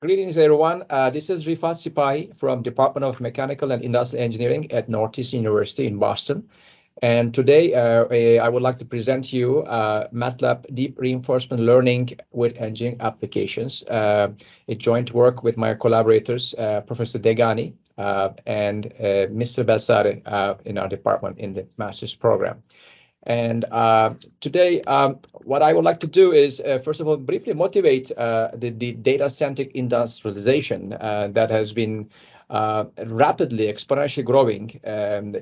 Greetings, everyone. This is Rifat Sipahi from Department of Mechanical and Industrial Engineering at Northeastern University in Boston. And today, I would like to present you MATLAB Deep Reinforcement Learning with Engineering Applications, a joint work with my collaborators, Professor Degani and Mr. Belsare in our department in the master's program. And today, what I would like to do is, first of all, briefly motivate the data-centric industrialization that has been rapidly, exponentially growing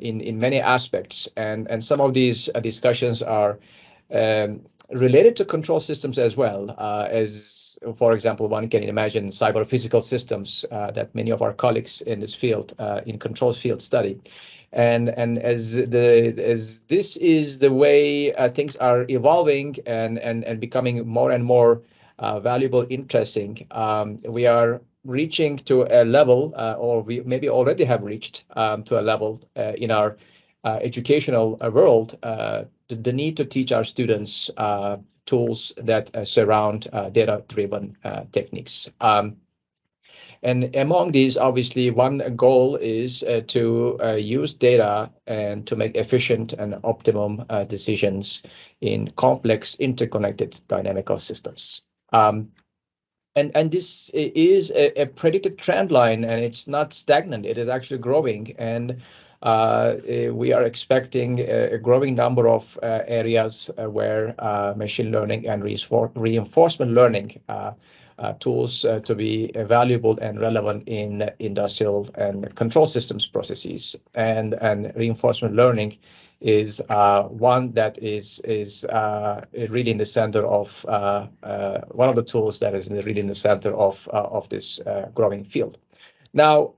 in many aspects. And some of these discussions are related to control systems as well, as, for example, one can imagine cyber-physical systems that many of our colleagues in this field, in controls field, study. And as this is the way things are evolving and becoming more and more valuable, interesting, we are reaching to a level, or we maybe already have reached to a level in our educational world, the need to teach our students tools that surround data-driven techniques. And among these, obviously, one goal is to use data and to make efficient and optimum decisions in complex, interconnected dynamical systems. And this is a predicted trend line, and it's not stagnant. It is actually growing. And we are expecting a growing number of areas where machine learning and reinforcement learning tools to be valuable and relevant in industrial and control systems processes. And reinforcement learning is one that is really in the center of one of the tools that is really in the center of this growing field. Now,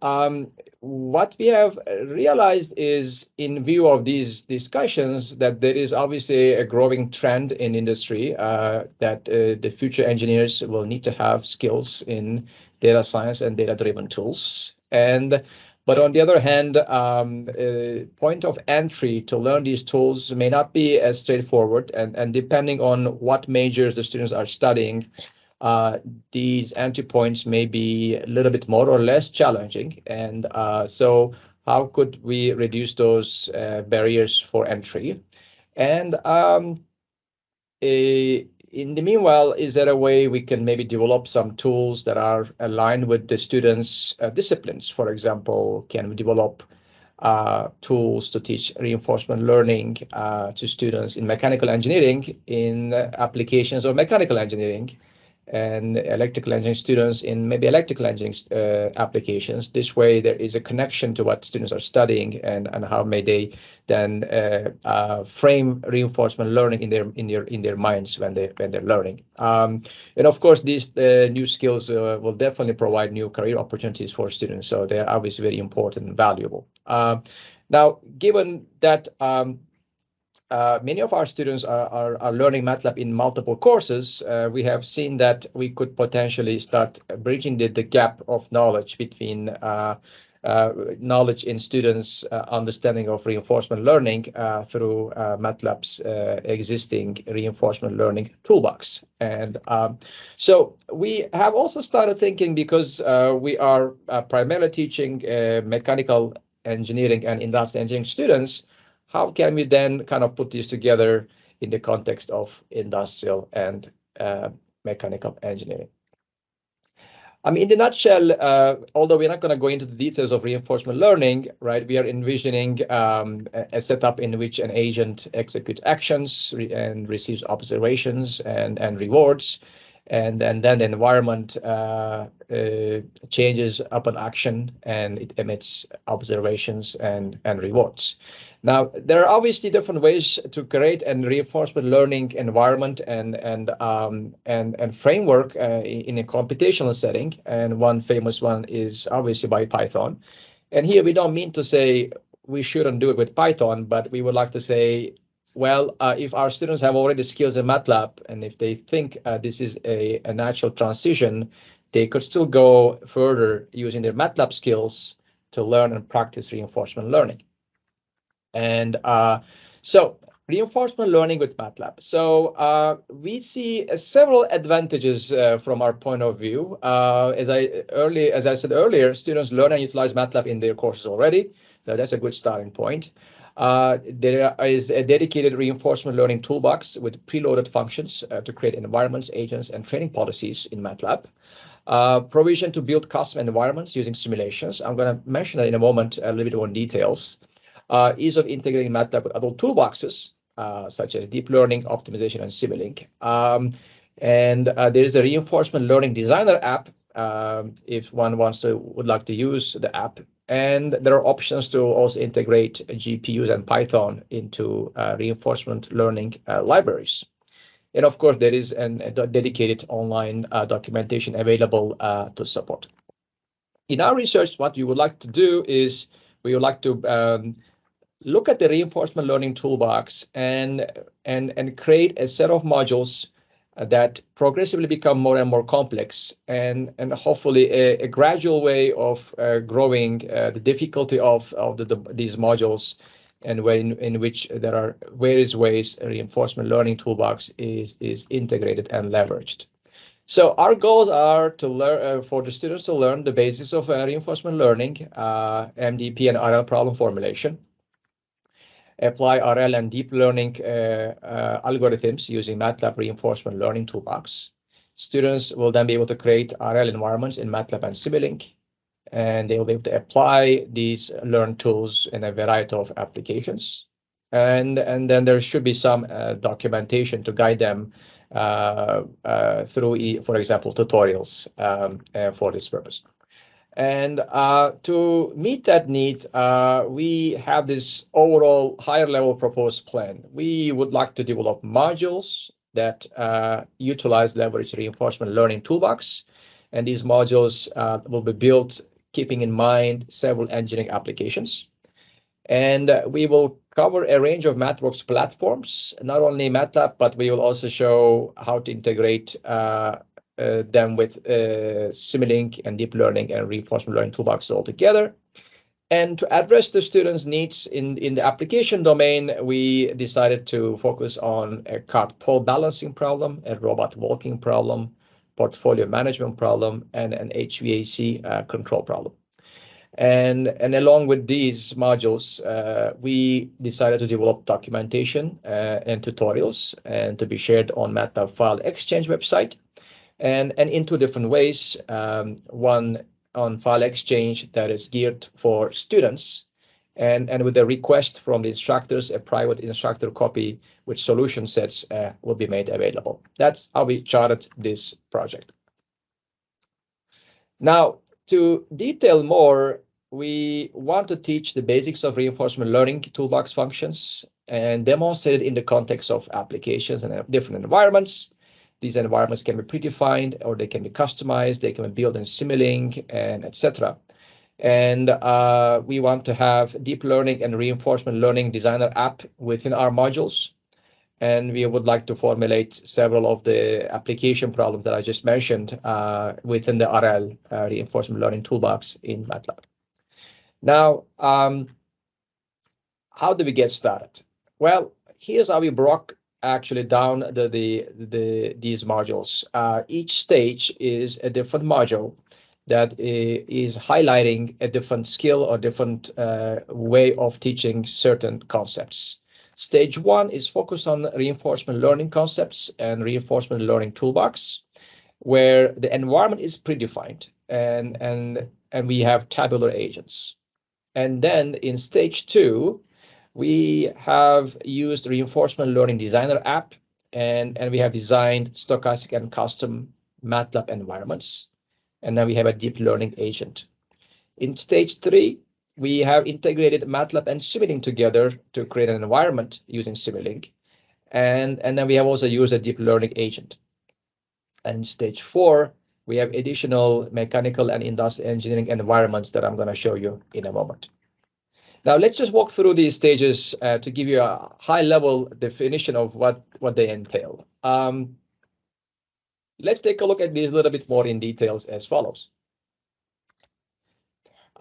what we have realized is, in view of these discussions, that there is obviously a growing trend in industry that the future engineers will need to have skills in data science and data-driven tools. But on the other hand, point of entry to learn these tools may not be as straightforward, and depending on what majors the students are studying, these entry points may be a little bit more or less challenging. And so how could we reduce those barriers for entry? And in the meanwhile, is there a way we can maybe develop some tools that are aligned with the students' disciplines? For example, can we develop tools to teach reinforcement learning to students in mechanical engineering in applications of mechanical engineering, and electrical engineering students in maybe electrical engineering applications? This way, there is a connection to what students are studying, and how may they then frame reinforcement learning in their minds when they're learning. And of course, these new skills will definitely provide new career opportunities for students. So they're obviously very important and valuable. Now, given that many of our students are learning MATLAB in multiple courses, we have seen that we could potentially start bridging the gap of knowledge between knowledge in students' understanding of reinforcement learning through MATLAB's existing reinforcement learning toolbox. And so we have also started thinking, because we are primarily teaching mechanical engineering and industrial engineering students, how can we then kind of put these together in the context of industrial and mechanical engineering? I mean, in the nutshell, although we're not going to go into the details of reinforcement learning, right, we are envisioning a setup in which an agent executes actions and receives observations and rewards. And then the environment changes upon action, and it emits observations and rewards. Now, there are obviously different ways to create a reinforcement learning environment and framework in a computational setting. And one famous one is obviously by Python. And here we don't mean to say we shouldn't do it with Python, but we would like to say, well, if our students have already skills in MATLAB, and if they think this is a natural transition, they could still go further using their MATLAB skills to learn and practice reinforcement learning. And so Reinforcement learning with MATLAB. So we see several advantages from our point of view. As I said earlier, students learn and utilize MATLAB in their courses already, so that's a good starting point. There is a dedicated reinforcement learning toolbox with preloaded functions to create environments, agents, and training policies in MATLAB. Provision to build custom environments using simulations. I'm going to mention that in a moment, a little bit more details. Ease of integrating MATLAB with other toolboxes, such as deep learning, optimization, and Simulink. There is a reinforcement learning designer app if one would like to use the app. And there are options to also integrate GPUs and Python into reinforcement learning libraries. And of course, there is a dedicated online documentation available to support. In our research, what we would like to do is we would like to look at the reinforcement learning toolbox and create a set of modules that progressively become more and more complex, and hopefully a gradual way of growing the difficulty of these modules, and in which there are various ways a reinforcement learning toolbox is integrated and leveraged. So our goals are to learn for the students to learn the basics of reinforcement learning, MDP and RL problem formulation, apply RL and deep learning algorithms using MATLAB reinforcement learning toolbox. Students will then be able to create RL environments in MATLAB and Simulink, and they will be able to apply these learned tools in a variety of applications. And then there should be some documentation to guide them through, for example, tutorials for this purpose. And to meet that need, we have this overall higher level proposed plan. We would like to develop modules that utilize leverage reinforcement learning toolbox. And these modules will be built keeping in mind several engineering applications. And we will cover a range of MathWorks platforms, not only MATLAB, but we will also show how to integrate them with Simulink and deep learning and reinforcement learning toolboxes all together. And to address the students' needs in the application domain, we decided to focus on a cart pole balancing problem, a robot walking problem, portfolio management problem, and an HVAC control problem. And along with these modules, we decided to develop documentation and tutorials and to be shared on MATLAB File Exchange website. And in two different ways, one on File Exchange that is geared for students, and with a request from the instructors, a private instructor copy with solution sets will be made available. That's how we charted this project. Now, to detail more, we want to teach the basics of reinforcement learning toolbox functions and demonstrate it in the context of applications and different environments. These environments can be predefined or they can be customized, they can be built in Simulink, and etc. And we want to have deep learning and reinforcement learning designer app within our modules. And we would like to formulate several of the application problems that I just mentioned within the RL reinforcement learning toolbox in MATLAB. Now, how do we get started? Well, here's how we broke actually down these modules. Each stage is a different module that is highlighting a different skill or different way of teaching certain concepts. Stage 1 is focused on reinforcement learning concepts and reinforcement learning toolbox, where the environment is predefined and we have tabular agents. And then in stage 2, we have used reinforcement learning designer app, and we have designed stochastic and custom MATLAB environments. And then we have a deep learning agent. In stage 3, we have integrated MATLAB and Simulink together to create an environment using Simulink. And then we have also used a deep learning agent. And in stage 4, we have additional mechanical and industrial engineering environments that I'm going to show you in a moment. Now, let's just walk through these stages to give you a high-level definition of what they entail. Let's take a look at these a little bit more in details as follows.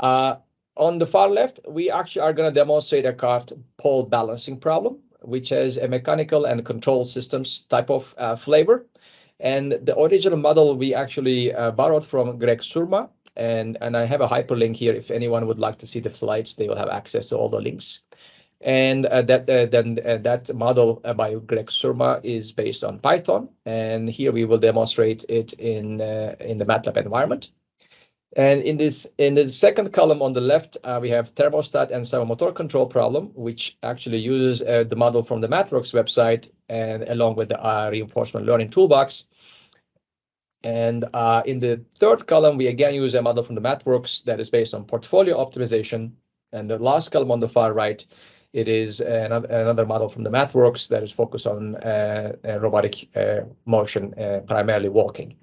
On the far left, we actually are going to demonstrate a cart pole balancing problem. which has a mechanical and control systems type of flavor. And the original model we actually borrowed from Greg Surma, and I have a hyperlink here. If anyone would like to see the slides, they will have access to all the links. And that model by Greg Surma is based on Python, and here we will demonstrate it in the MATLAB environment. And in the second column on the left, we have thermostat and servomotor control problem, which actually uses the model from the MathWorks website and along with the reinforcement learning toolbox. And in the third column, we again use a model from the MathWorks that is based on portfolio optimization. And the last column on the far right, it is another model from the MathWorks that is focused on robotic motion, primarily walking.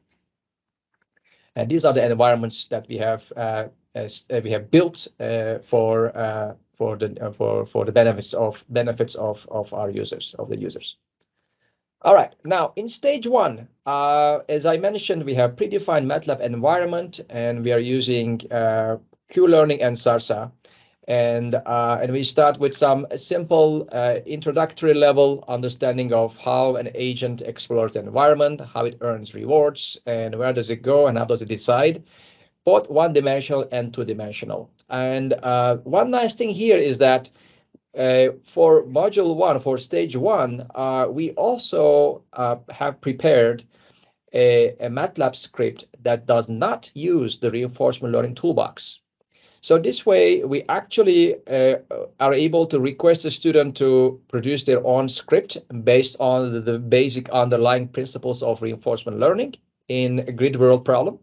And these are the environments that we have built for the benefits of our users, of the users. All right, now in stage one, as I mentioned, we have predefined MATLAB environment, and we are using Q-learning and SARSA. And we start with some simple introductory level understanding of how an agent explores the environment, how it earns rewards, and where does it go, and how does it decide, both one-dimensional and two-dimensional. And one nice thing here is that for module one, for stage one, we also have prepared a MATLAB script that does not use the reinforcement learning toolbox. So this way, we actually are able to request a student to produce their own script based on the basic underlying principles of reinforcement learning in a grid world problem.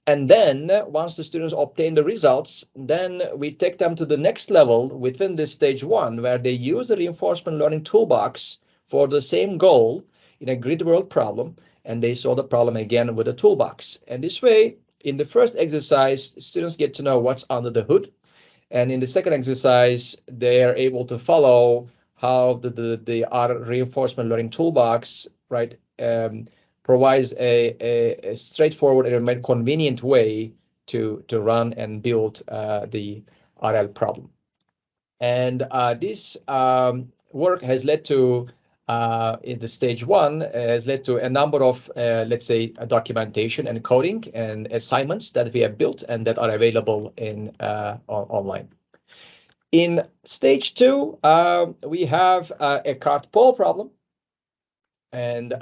And then once the students obtain the results, then we take them to the next level within this stage one, where they use the reinforcement learning toolbox for the same goal in a grid world problem, and they solve the problem again with a toolbox. And this way, in the first exercise, students get to know what's under the hood. And in the second exercise, they are able to follow how the reinforcement learning toolbox, right, provides a straightforward and a convenient way to run and build the RL problem. And this work has led to in the stage one has led to a number of, let's say, documentation and coding and assignments that we have built and that are available in online. In stage two, we have a cart pole problem. And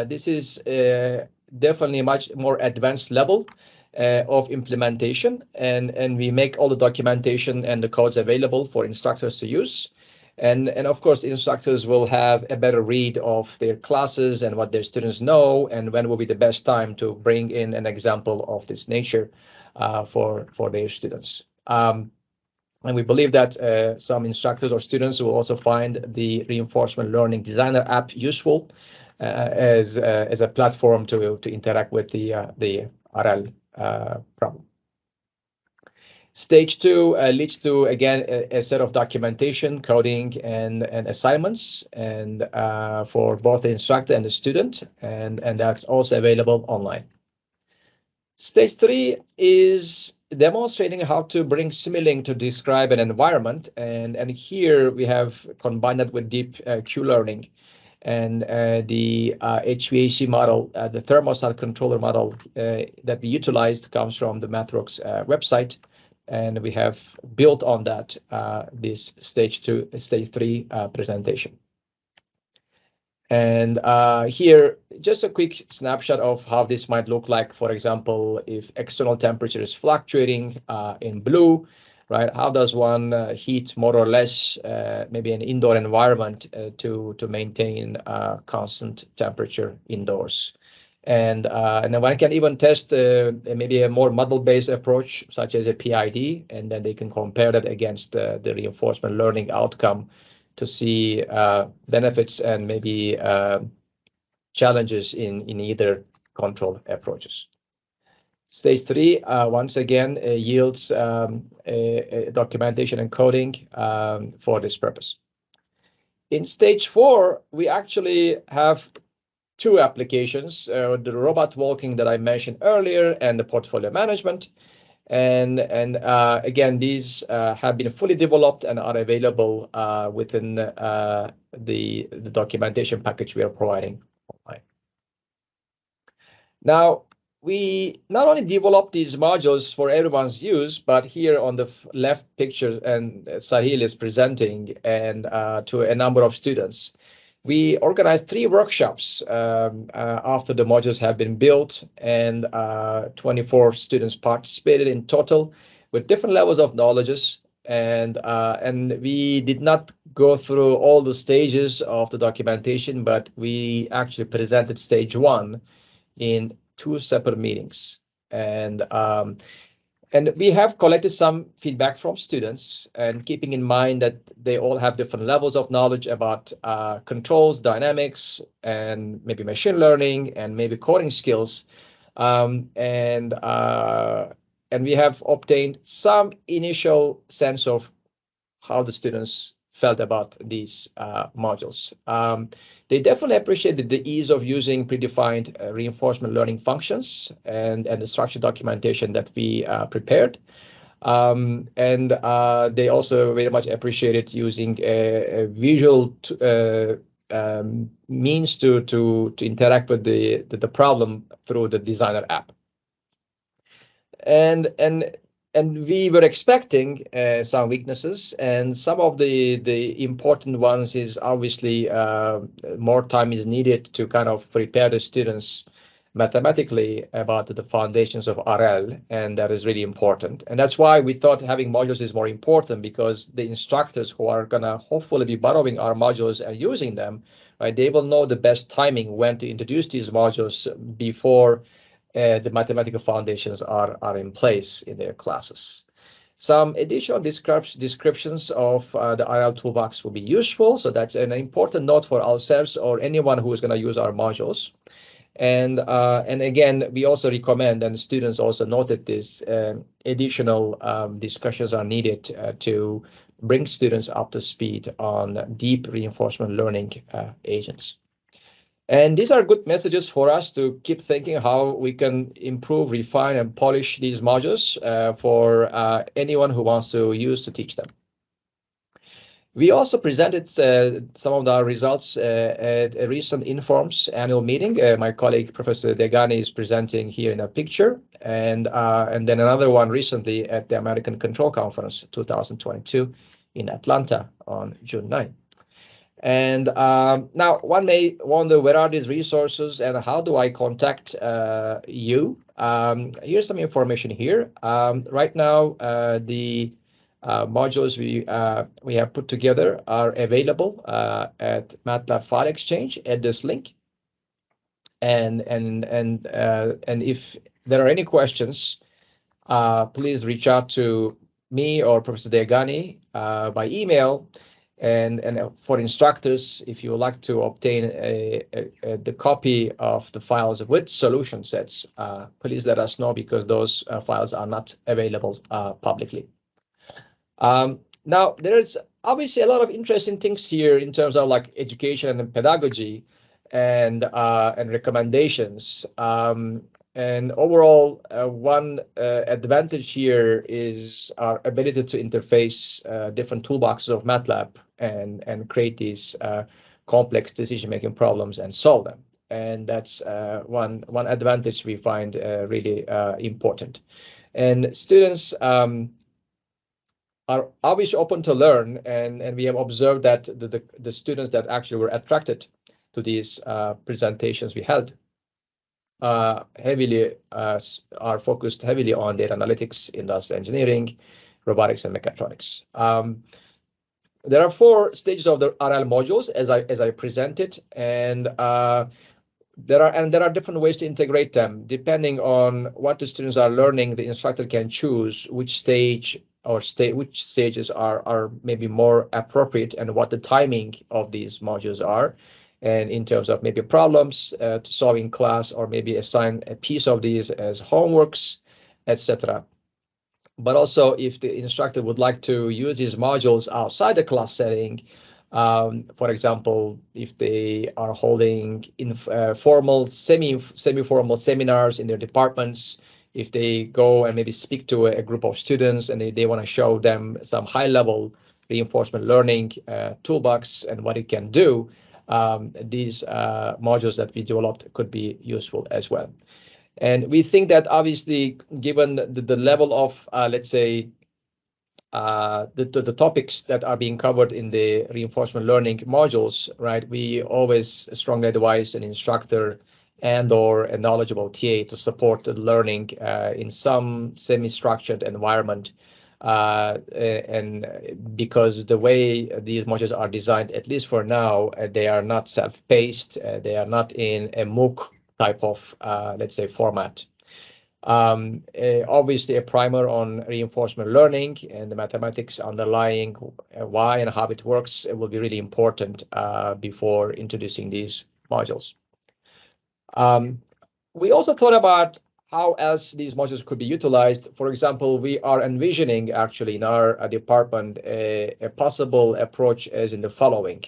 this is definitely a much more advanced level of implementation. And we make all the documentation and the codes available for instructors to use. And of course, the instructors will have a better read of their classes and what their students know, and when will be the best time to bring in an example of this nature for their students. And we believe that some instructors or students will also find the Reinforcement Learning Designer app useful as a platform to interact with the RL problem. Stage two leads to, again, a set of documentation, coding, and assignments, and for both the instructor and the student, and that's also available online. Stage three is demonstrating how to bring Simulink to describe an environment, and here we have combined that with deep Q-learning. And the HVAC model, the thermostat controller model that we utilized comes from the MathWorks website. And we have built on that this stage three presentation. And here, just a quick snapshot of how this might look like. For example, if external temperature is fluctuating in blue, right? How does one heat more or less maybe an indoor environment to maintain constant temperature indoors? And then one can even test maybe a more model-based approach, such as a PID, and then they can compare that against the reinforcement learning outcome to see benefits and maybe challenges in either control approaches. Stage three, once again, yields a documentation and coding for this purpose. In stage four, we actually have two applications, the robot walking that I mentioned earlier and the portfolio management. And again, these have been fully developed and are available within the documentation package we are providing online. Now, we not only develop these modules for everyone's use, but here on the left picture, and Sahil is presenting, and to a number of students. We organized 3 workshops after the modules have been built, and 24 students participated in total with different levels of knowledges. And we did not go through all the stages of the documentation, but we actually presented stage 1 in 2 separate meetings. And we have collected some feedback from students, and keeping in mind that they all have different levels of knowledge about controls, dynamics, and maybe machine learning, and maybe coding skills. And we have obtained some initial sense of how the students felt about these modules. They definitely appreciated the ease of using predefined reinforcement learning functions and the structured documentation that we prepared. And they also very much appreciated using a visual means to interact with the problem through the designer app. And we were expecting some weaknesses, and some of the important ones is obviously more time is needed to kind of prepare the students mathematically about the foundations of RL, and that is really important. And that's why we thought having modules is more important, because the instructors who are gonna hopefully be borrowing our modules and using them, right, they will know the best timing when to introduce these modules before the mathematical foundations are in place in their classes. Some additional descriptions of the RL toolbox will be useful. So that's an important note for ourselves or anyone who is going to use our modules. And again, we also recommend, and students also noted this, additional discussions are needed to bring students up to speed on deep reinforcement learning agents. And these are good messages for us to keep thinking how we can improve, refine, and polish these modules for anyone who wants to use to teach them. We also presented some of the results at a recent Informs annual meeting. My colleague, Professor Degani, is presenting here in a picture, and then another one recently at the American Control Conference 2022 in Atlanta on June 9. And now one may wonder, where are these resources and how do I contact you? Here's some information here. Right now, the modules we have put together are available at MATLAB File Exchange at this link. And if there are any questions, please reach out to me or Professor Degani by email. And for instructors, if you would like to obtain the copy of the files with solution sets, please let us know, because those files are not available publicly. Now, there is obviously a lot of interesting things here in terms of like education and pedagogy and recommendations. And overall, one advantage here is our ability to interface different toolboxes of MATLAB and create these complex decision-making problems and solve them. And that's one advantage we find really important. And students are always open to learn, and we have observed that the students that actually were attracted to these presentations we held heavily are focused heavily on data analytics, industrial engineering, robotics, and mechatronics. There are 4 stages of the RL modules as I presented, and there are different ways to integrate them. Depending on what the students are learning, the instructor can choose which stage or which stages are maybe more appropriate and what the timing of these modules are. And in terms of maybe problems to solve in class, or maybe assign a piece of these as homeworks, etc. But also, if the instructor would like to use these modules outside the class setting, For example, if they are holding formal, semi-formal seminars in their departments, if they go and maybe speak to a group of students and they want to show them some high-level reinforcement learning toolbox and what it can do, these modules that we developed could be useful as well. And we think that obviously, given the level of, let's say, the topics that are being covered in the reinforcement learning modules, right, we always strongly advise an instructor and/or a knowledgeable TA to support the learning in some semi-structured environment. And because the way these modules are designed, at least for now, they are not self-paced. They are not in a MOOC type of, let's say, format. Obviously, a primer on reinforcement learning and the mathematics underlying why and how it works will be really important before introducing these modules. We also thought about how else these modules could be utilized. For example, we are envisioning actually in our department a possible approach as in the following.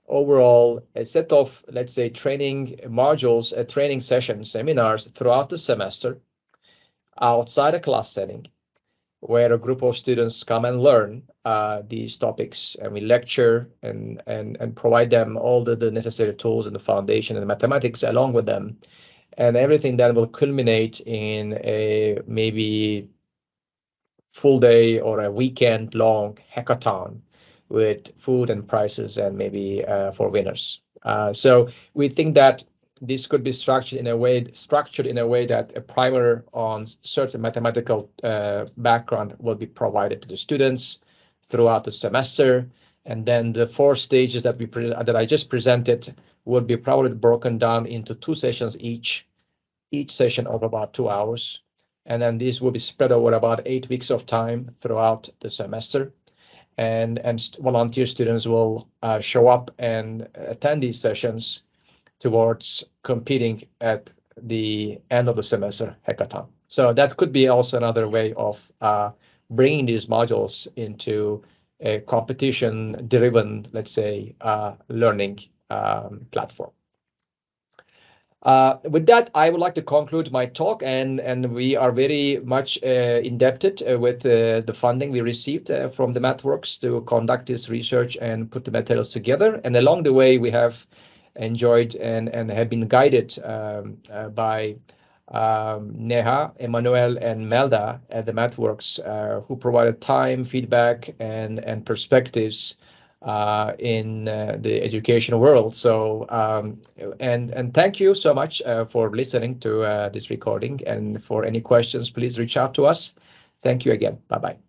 A set of, let's say, training modules, training sessions, seminars throughout the semester outside a class setting, where a group of students come and learn these topics, and we lecture and provide them all the necessary tools and the foundation and the mathematics along with them, and everything that will culminate in a maybe full day or a weekend long hackathon with food and prizes and maybe for winners. So we think that this could be structured in a way that a primer on certain mathematical background will be provided to the students throughout the semester, and then the 4 stages that I just presented would be probably broken down into 2 sessions each session of about 2 hours, and then these will be spread over about 8 weeks of time throughout the semester. And volunteer students will show up and attend these sessions towards competing at the end of the semester hackathon. So that could be also another way of bringing these modules into a competition-driven, let's say, learning platform. With that, I would like to conclude my talk, and we are very much indebted with the funding we received from the MathWorks to conduct this research and put the materials together. And along the way, we have enjoyed and have been guided by Neha, Emmanuel, and Melda at the MathWorks, who provided time, feedback, and perspectives in the education world. So and thank you so much for listening to this recording, and for any questions, please reach out to us. Thank you again. Bye-bye.